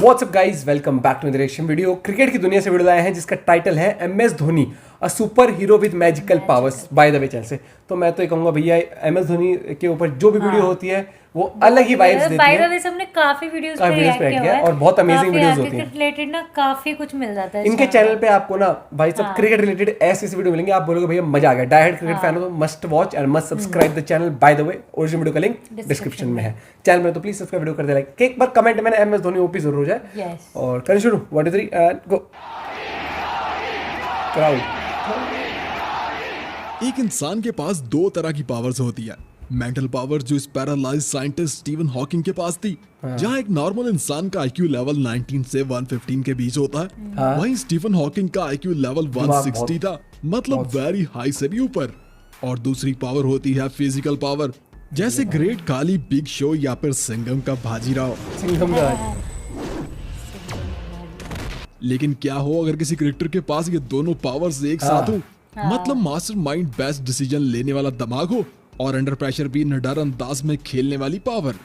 WhatsApp guys, welcome back to reaction video. Cricket की दुनिया से वीडियो आए हैं जिसका टाइटल है MS Dhoni a super hero with magical powers by the way channel से। तो मैं तो ये कहूंगा भैया MS धोनी के ऊपर जो भी वीडियो होती है वो अलग ही वाइब्स देती है। बाय द वे हमने काफी वीडियोस पे रिएक्ट किया है और बहुत अमेजिंग वीडियोस होती हैं। रिलेटेड ना काफी कुछ मिल जाता है इनके चैनल पे आपको ना भाई सब क्रिकेट रिलेटेड ऐसी वीडियो मिलेंगे, आप बोलोगे भैया मजा आ गया। डाई हार्ड क्रिकेट फैन हो तो must watch and must subscribe the channel. By the way original video का लिंक डिस्क्रिप्शन में है। चैनल में तो प्लीज सब्सक्राइब वीडियो कर दे, लाइक एक बार कमेंट में MS धोनी ओपी जरूर हो जाए। और करें शुरू 1 2 3 एंड गो। क्राउड। एक इंसान के पास दो तरह की पावर्स होती है। मेंटल पावर जो इस पैरालाइज्ड साइंटिस्ट स्टीवन हॉकिंग के पास थी, जहां एक नॉर्मल इंसान का IQ लेवल 19 से 115 के बीच होता है, वहीं स्टीवन हॉकिंग का IQ लेवल 160 था, मतलब वेरी हाई से भी ऊपर। और दूसरी पावर होती है फिजिकल पावर, जैसे ग्रेट काली, बिग शो या फिर सिंघम का भाजीराव। लेकिन क्या हो अगर किसी क्रिकेटर के पास ये दोनों पावर्स एक साथ हो, मतलब मास्टरमाइंड, बेस्ट डिसीजन लेने वाला दिमाग हो और अंडर प्रेशर भी निडर अंदाज में खेलने वाली पावर।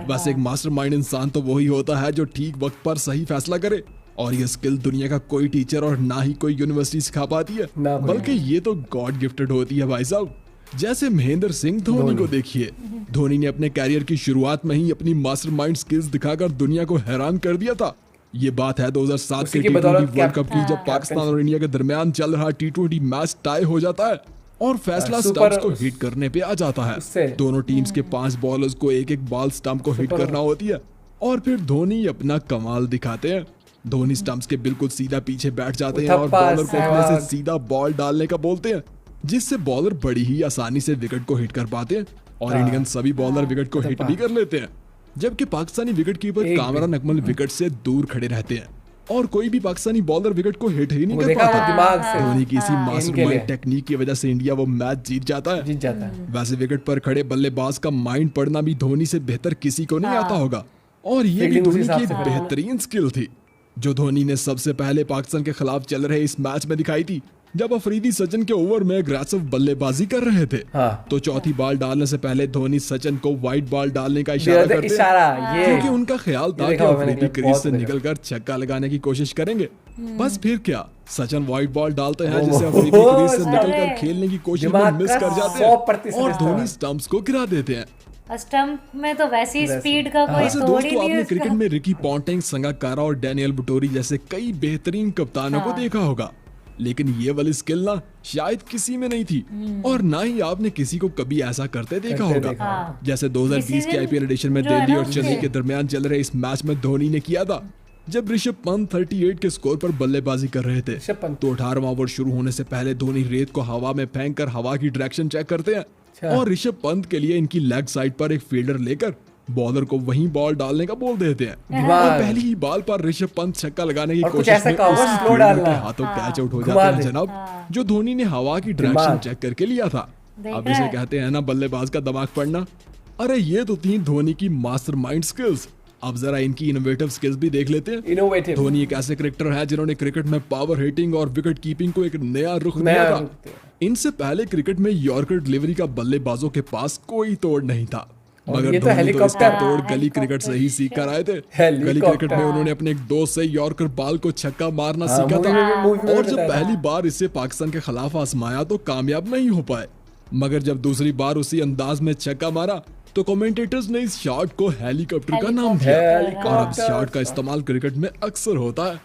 बस एक मास्टरमाइंड इंसान तो वही होता है जो ठीक वक्त पर सही फैसला करे, और ये स्किल दुनिया का कोई टीचर और ना ही कोई यूनिवर्सिटी सिखा पाती है, बल्कि ये तो गॉड गिफ्टेड होती है भाई साहब। जैसे महेंद्र सिंह धोनी को देखिए, धोनी ने अपने कैरियर की शुरुआत में ही अपनी मास्टरमाइंड स्किल्स दिखाकर दुनिया को हैरान कर दिया था। ये बात है 2007 के T20 वर्ल्ड कप की, जब पाकिस्तान और इंडिया के दरमियान चल रहा T20 मैच टाई हो जाता है और फैसला स्टंप्स को हिट करने पे आ जाता है। दोनों टीम्स के 5 बॉलर्स को एक एक बॉल स्टंप को हिट करना होती है, और फिर धोनी अपना कमाल दिखाते हैं। धोनी स्टंप्स के बिल्कुल सीधा पीछे बैठ जाते हैं और बॉलर को अपने से सीधा बॉल डालने का बोलते हैं, जिससे बॉलर बड़ी ही आसानी से विकेट को हिट कर पाते हैं, और इंडियन सभी बॉलर विकेट को हिट भी कर लेते हैं। जबकि Pakistani wicket keeper Kamran Akmal wicket से दूर खड़े रहते हैं और कोई भी पाकिस्तानी बॉलर विकेट को हिट ही नहीं कर पाता। धोनी की इसी मास्टरमाइंड टेक्निक की वजह से इंडिया वो मैच जीत जाता है। वैसे विकेट पर खड़े बल्लेबाज का माइंड पढ़ना भी धोनी से बेहतर किसी को नहीं आता होगा, और ये भी धोनी की एक बेहतरीन स्किल थी, जो धोनी ने सबसे पहले पाकिस्तान के खिलाफ चल रहे इस मैच में दिखाई थी, जब अफरीदी सचिन के ओवर में अग्रेसिव बल्लेबाजी कर रहे थे। तो चौथी बॉल डालने से पहले धोनी सचिन को वाइट बॉल डालने का इशारा करते हैं, क्योंकि उनका ख्याल था कि अफरीदी क्रीज से निकलकर छक्का लगाने की कोशिश करेंगे। बस फिर क्या, सचिन वाइट बॉल डालते हैं जिसे अफरीदी क्रीज से निकलकर खेलने की कोशिश में मिस कर जाते हैं और धोनी स्टंप्स को गिरा देते हैं। स्टंप में तो वैसी स्पीड का कोई तोड़ ही नहीं है। आपने क्रिकेट में रिकी पॉन्टिंग, संगाकारा और डैनियल बुटोरी जैसे कई बेहतरीन कप्तानों को देखा होगा, लेकिन ये वाली स्किल ना शायद किसी में नहीं थी, और ना ही आपने किसी को कभी ऐसा करते देखा होगा। जैसे 2020 के IPL एडिशन में दिल्ली और चेन्नई के दरमियान चल रहे इस मैच में धोनी ने किया था, जब ऋषभ पंत 38 के स्कोर पर बल्लेबाजी कर रहे थे। तो 18वां ओवर शुरू होने से पहले धोनी रेत को हवा में फेंक कर हवा की डायरेक्शन चेक करते हैं, और ऋषभ पंत के लिए इनकी लेग साइड पर एक फील्डर लेकर बॉलर को वहीं बॉल डालने का बोल देते हैं, और पहली ही बॉल पर ऋषभ पंत छक्का लगाने की कोशिश में के हाथों कैच आउट हो जाते हैं जनाब, जो धोनी ने हवा की डायरेक्शन चेक करके लिया था। अब इसे कहते हैं ना बल्लेबाज का दिमाग पढ़ना। अरे ये तो थी धोनी की मास्टरमाइंड स्किल्स। अब जरा इनकी इनोवेटिव स्किल्स भी देख लेते हैं। धोनी एक ऐसे क्रिकेटर है जिन्होंने क्रिकेट में पावर हिटिंग और विकेट कीपिंग को एक नया रुख दिया था। इनसे पहले क्रिकेट में यॉर्कर डिलीवरी का बल्लेबाजों के पास कोई तोड़ नहीं था, मगर धोनी तो इसका तोड़ गली क्रिकेट से ही सीख कर आए थे। गली क्रिकेट में उन्होंने अपने एक दोस्त से यॉर्कर बॉल को छक्का मारना सीखा था, और जब पहली बार इसे पाकिस्तान के खिलाफ आजमाया तो कामयाब नहीं हो पाए, मगर जब दूसरी बार उसी अंदाज में छक्का मारा तो कमेंटेटर्स ने इस शॉट को हेलीकॉप्टर का नाम दिया, और अब शॉट का इस्तेमाल क्रिकेट में अक्सर होता है।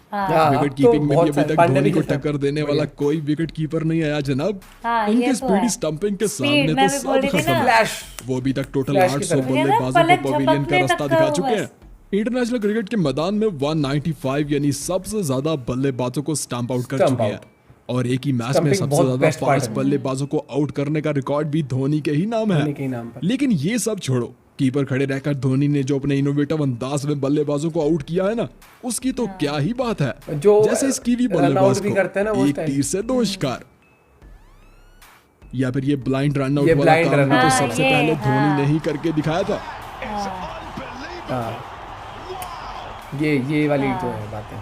विकेट कीपिंग में भी अभी तक धोनी को टक्कर देने वाला कोई विकेट कीपर नहीं आया जनाब। इनके स्पीडी स्टंपिंग के सामने तो सब खत्म। वो अभी तक टोटल 800 बल्लेबाजों को पवेलियन का रास्ता दिखा चुके हैं। इंटरनेशनल क्रिकेट के मैदान में 195 यानी सबसे ज्यादा बल्लेबाजों को स्टंप आउट कर चुके हैं, और एक ही मैच में सबसे ज्यादा फास्ट बल्लेबाजों को आउट करने का रिकॉर्ड भी धोनी के ही नाम है। लेकिन ये सब छोड़ो, कीपर खड़े रहकर धोनी ने जो अपने इनोवेटिव अंदाज में बल्लेबाजों को आउट किया है ना, उसकी तो क्या ही बात है। जैसे इस कीवी बल्लेबाज को एक तीर से 2 शिकार, या फिर ये ब्लाइंड रन आउट वाला काम तो सबसे पहले धोनी ने ही करके दिखाया था। ये वाली जो है बात है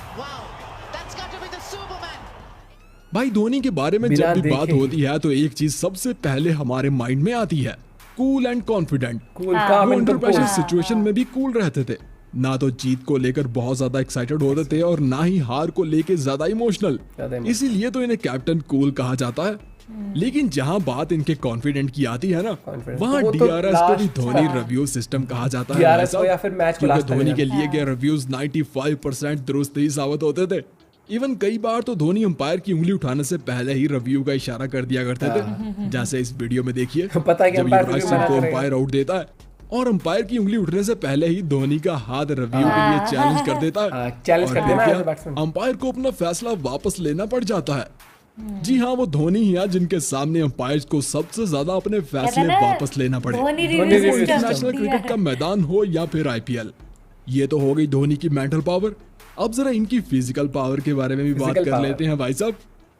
भाई। धोनी के बारे में जब भी बात होती है तो एक चीज सबसे पहले हमारे माइंड में आती है, कूल एंड कॉन्फिडेंट। वो अंडर प्रेशर सिचुएशन में भी कूल रहते थे, ना तो जीत को लेकर बहुत ज्यादा एक्साइटेड होते थे और ना ही हार को लेकर ज्यादा इमोशनल। इसीलिए तो इन्हें कैप्टन कूल कहा जाता है। लेकिन जहां बात इनके कॉन्फिडेंट की आती है ना, वहां तो वो तो DRS को भी last धोनी रिव्यू सिस्टम कहा जाता है DRS को या फिर मैच को क्योंकि last धोनी तक के लिए गए रिव्यूज 95% दुरुस्त ही साबित होते थे। इवन कई बार तो धोनी अंपायर की उंगली उठाने से पहले ही रिव्यू का इशारा कर दिया करते थे, जैसे इस वीडियो में देखिए पता है कि जब अंपायर युवराज को सिंह को मना अंपायर आउट देता है और अंपायर की उंगली उठने से पहले ही धोनी का हाथ रिव्यू के लिए चैलेंज कर देता है चैलेंज और कर फिर देना क्या, है बैट्समैन। अंपायर को अपना फैसला वापस लेना पड़ जाता है। जी हाँ, वो धोनी ही है जिनके सामने अंपायर को सबसे ज्यादा अपने फैसले ना, वापस लेना पड़े, धोनी वो रिव्यू इंटरनेशनल सिस्टम क्रिकेट का मैदान हो या फिर IPL। ये तो हो गई धोनी की मेंटल पावर। अब जरा इनकी फिजिकल पावर के बारे में भी बात Physical कर power। लेते हैं भाई साहब,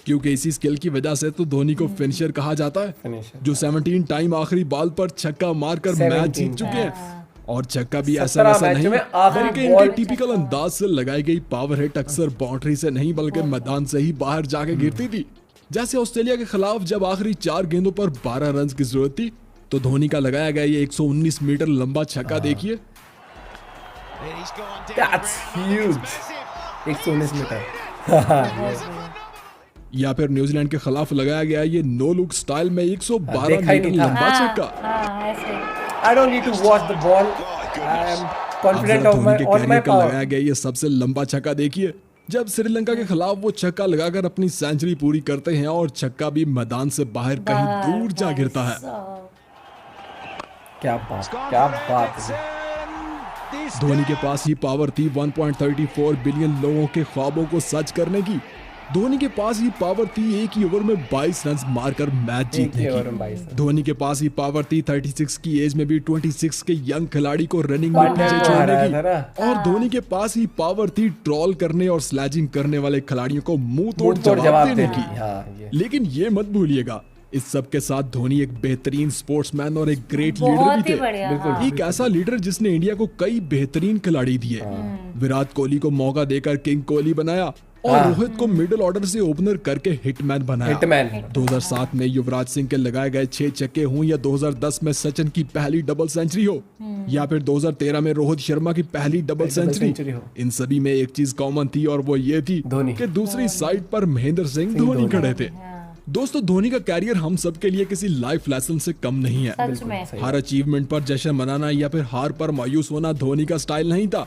क्योंकि इसी स्किल की वजह से तो धोनी को फिनिशर कहा जाता है, Finisher। जो 17 टाइम आखिरी बॉल पर छक्का मारकर 17 मैच जीत चुके हैं। और छक्का भी ऐसा 17 वैसा मैचों नहीं में आखिरी बल्कि बॉल इनके टिपिकल अंदाज से लगाई गई पावर हिट अक्सर बाउंड्री से नहीं बल्कि मैदान से ही बाहर जाके गिरती थी। जैसे ऑस्ट्रेलिया के खिलाफ जब आखिरी 4 गेंदों पर 12 रन की जरूरत थी तो धोनी का लगाया गया ये 119 मीटर लंबा छक्का देखिए। That's huge। 119 मीटर। या फिर न्यूजीलैंड के खिलाफ लगाया गया ये नो लुक स्टाइल में 112 देखा ही मीटर नहीं था। लंबा छक्का। हाँ ऐसे I don't need to watch the ball। I am अब confident जरा of धोनी my के on my कैरियर का power। लगाया गया ये सबसे लंबा छक्का देखिए, जब श्रीलंका के खिलाफ वो छक्का लगाकर अपनी सेंचुरी पूरी करते हैं और छक्का भी मैदान से बाहर कहीं दूर जा गिरता है। क्या बात है। धोनी के पास ही पावर थी 1.34 बिलियन लोगों के ख्वाबों को सच करने की। धोनी के पास ही पावर थी एक ही ओवर में 22 रन मारकर मैच जीतने ही ओवर में की। 22 रन। धोनी के पास ही पावर थी 36 की एज में भी 26 के यंग खिलाड़ी को रनिंग में पार्टनर पीछे को छोड़ने हराया की। था ना। और धोनी के पास ही पावर थी ट्रॉल करने और स्लैजिंग करने वाले खिलाड़ियों को मुंह तोड़ मुंहतोड़ जवाब देने देने की। की। हाँ, ये। लेकिन ये मत भूलिएगा, इस सब के साथ धोनी एक बेहतरीन स्पोर्ट्समैन और एक ग्रेट लीडर बहुत भी ही थे। बढ़िया बिल्कुल। हाँ। एक ऐसा लीडर जिसने इंडिया को कई बेहतरीन खिलाड़ी दिए। विराट कोहली को मौका देकर किंग कोहली बनाया और रोहित को मिडिल ऑर्डर से ओपनर करके हिटमैन बनाया। हिटमैन। 2007 में युवराज सिंह के लगाए गए 6 छक्के हों या 2010 में सचिन की पहली डबल सेंचुरी हो या फिर 2013 में रोहित शर्मा की पहली डबल सेंचुरी सेंचुरी हो। इन सभी में एक चीज कॉमन थी और वो ये थी धोनी। कि दूसरी साइड पर महेंद्र सिंह धोनी खड़े थे। दोस्तों, धोनी का कैरियर हम सब के लिए किसी लाइफ लेसन से कम नहीं है। सच में हर अचीवमेंट पर जश्न मनाना या फिर हार पर मायूस होना धोनी का स्टाइल नहीं था।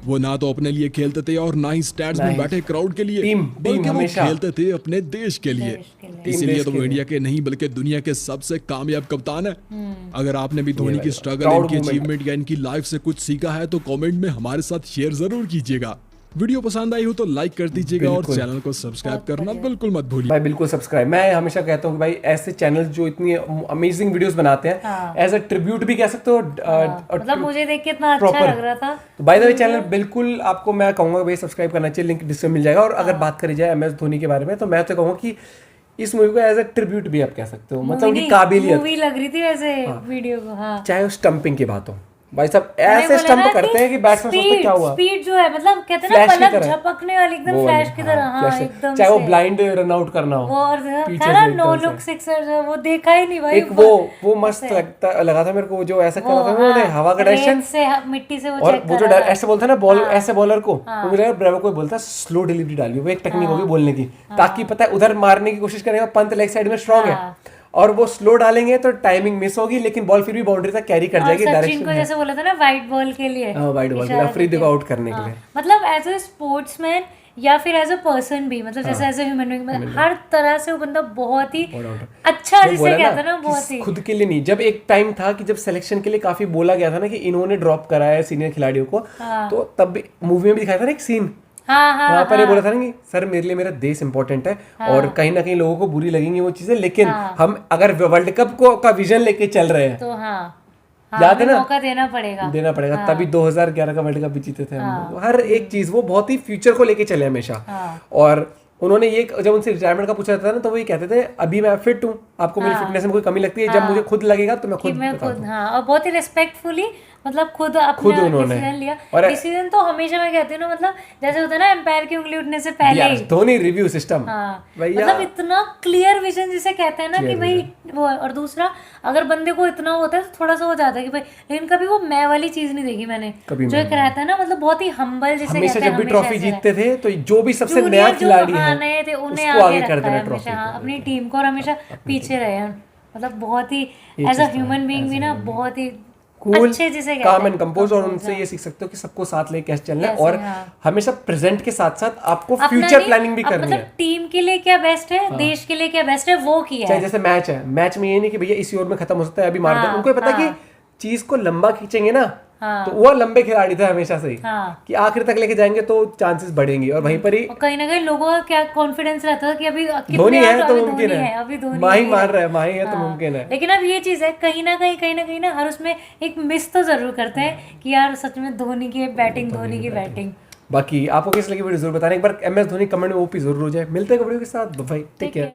वो ना तो अपने लिए खेलते थे और ना ही स्टैट्स में बैठे क्राउड के लिए, टीम बल्कि वो हमेशा। खेलते थे अपने देश के लिए। देश के लिए। इसीलिए देश तो के वो लिए। इंडिया के नहीं बल्कि दुनिया के सबसे कामयाब कप्तान है। अगर आपने भी धोनी की स्ट्रगल, Proud इनकी moment। अचीवमेंट या इनकी लाइफ से कुछ सीखा है तो कमेंट में हमारे साथ शेयर जरूर कीजिएगा। वीडियो पसंद आई हो तो लाइक कर दीजिएगा और बिल्कुल। चैनल को सब्सक्राइब करना बिल्कुल मत भूलिए। भाई बिल्कुल सब्सक्राइब। मैं हमेशा कहता हूँ कि भाई ऐसे चैनल्स जो इतनी अमेजिंग वीडियोस बनाते हैं, एज अ ट्रिब्यूट भी कह सकते हो। मतलब मुझे देख के इतना अच्छा proper। लग रहा था। तो बाय द वे चैनल बिल्कुल आपको मैं कहूंगा भाई सब्सक्राइब करना चाहिए, लिंक डिस्क्रिप्शन में मिल जाएगा। और अगर बात करी जाए MS धोनी के बारे में तो मैं तो कहूँगा कि इस मूवी को एज अ ट्रिब्यूट भी आप कह सकते हो, मतलब उनकी काबिलियत, मूवी लग रही थी वैसे वीडियो को। हाँ चाहे वो स्टंपिंग की बात हो। भाई साहब ऐसे स्टंप करते हैं कि बैट्समैन सोचते हैं क्या हुआ। स्पीड जो है, मतलब कहते हैं ना फ्लैश की पलक तरह। झपकने वाली, एकदम वो फ्लैश वाली, की तरह। हाँ फ्लैश से। एकदम चाहे वो से। ब्लाइंड रन आउट करना हो, वो और पीछे था ना से नो एकदम लुक सिक्सर, वो देखा ही नहीं भाई। एक वो मस्त लगा था मेरे को, जो ऐसा कर रहा था उन्होंने हवा का डायरेक्शन से मिट्टी से वो और चेक वो कर जो रहा था। ऐसे बोलता है ना बॉल, ऐसे बॉलर को वो मुझे ब्रेवो को बोलता है स्लो डिलीवरी डालिए। वो एक टेक्निक होगी बोलने की, ताकि पता है उधर मारने की कोशिश करेगा, पंत लेग साइड में स्ट्रांग है और वो स्लो डालेंगे तो टाइमिंग मिस होगी, लेकिन बॉल फिर भी बाउंड्री तक कैरी कर जाएगी। सचिन डायरेक्शन को जैसे बोला था ना वाइट बॉल के लिए, वाइड बॉल अफरीदी को आउट करने के लिए। मतलब एज अ स्पोर्ट्समैन या फिर एज अ पर्सन भी, मतलब जैसे एज अ ह्यूमन बीइंग, हर तरह से वो बंदा बहुत ही अच्छा, जिसे कहते हैं ना बहुत ही। खुद के लिए नहीं, जब एक टाइम था कि जब सिलेक्शन के लिए काफी बोला गया था ना कि इन्होंने ड्रॉप करा है सीनियर खिलाड़ियों को, तो तब मूवी में भी दिखाया था ना एक सीन, वहां पर ये बोला था ना कि सर मेरे लिए मेरा देश इंपॉर्टेंट है और कहीं ना कहीं लोगों को बुरी लगेंगी वो चीजें, लेकिन हम अगर वर्ल्ड कप को का विजन लेके चल रहे हैं तो याद है ना, मौका देना पड़ेगा। तभी 2011 का वर्ल्ड कप भी जीते थे हम लोग। हर एक चीज वो बहुत ही फ्यूचर को लेके चले हमेशा। और उन्होंने ये जब उनसे रिटायरमेंट का पूछा था ना तो वो ये कहते थे अभी मैं फिट हूँ, आपको मेरी फिटनेस में कोई कमी लगती है, जब मुझे खुद लगेगा तो मैं खुद हाँ, और बहुत ही रिस्पेक्टफुली मतलब खुद उन्होंने। डिसीजन लिया। और डिसीजन तो हमेशा मैं कहती हूँ ना, मतलब जैसे होता है ना एम्पायर की उंगली उठने से पहले यार ही। धोनी रिव्यू सिस्टम हाँ, भैया, मतलब इतना क्लियर विजन जिसे कहते हैं ना कि भाई वो। और दूसरा, अगर बंदे को इतना होता है तो थोड़ा सा हो जाता है कि भाई, लेकिन कभी वो मैं वाली चीज नहीं देखी मैंने। जो एक रहता है ना, मतलब बहुत ही हम्बल जिसे हमेशा कहते हैं, जब भी ट्रॉफी ऐसे जीतते थे तो जो भी सबसे नया जूनियर जो खिलाड़ी हाँ है नए थे उन्हें उसको आगे आगे कर रखता देना है ट्रॉफी हमेशा, हाँ, को। अपनी टीम को, और हमेशा पीछे रहे हैं। मतलब बहुत ही एज अ ह्यूमन बीइंग भी ना, बहुत ही कूल, अच्छे जिसे कहते काम हैं, एंड कंपोज। और compose, उनसे हाँ। ये सीख सकते हो कि सबको साथ लेके कैसे चलना है, कैसे, और हाँ। हमेशा प्रेजेंट के साथ साथ आपको अपना फ्यूचर नहीं, प्लानिंग भी अब करनी मतलब है। टीम के लिए क्या बेस्ट है, देश के लिए क्या बेस्ट है, वो किया चाहे है। जैसे मैच है, मैच में ये नहीं कि भैया इसी ओवर में खत्म हो सकता है अभी मार दो, हाँ, उनको ये पता है हाँ। कि चीज को लंबा खींचेंगे ना, हाँ। तो वो लंबे खिलाड़ी थे हमेशा से ही, हाँ। कि आखिर तक लेके जाएंगे तो चांसेस बढ़ेंगे। और वहीं पर ही और कहीं ना कहीं लोगों का क्या कॉन्फिडेंस रहता था कि अभी धोनी कितने है तो अभी मुमकिन धोनी है, अभी धोनी माही है। मार रहा है, माही है तो हाँ। मुमकिन है। लेकिन अब ये चीज है, कहीं ना हर उसमें एक मिस तो जरूर करते हैं कि यार सच में धोनी की बैटिंग, धोनी की बैटिंग। बाकी आपको कैसी लगी वीडियो जरूर बताना, एक बार MS धोनी कमेंट में ओपी जरूर हो जाए। मिलते हैं वीडियो के साथ, बाय, टेक केयर।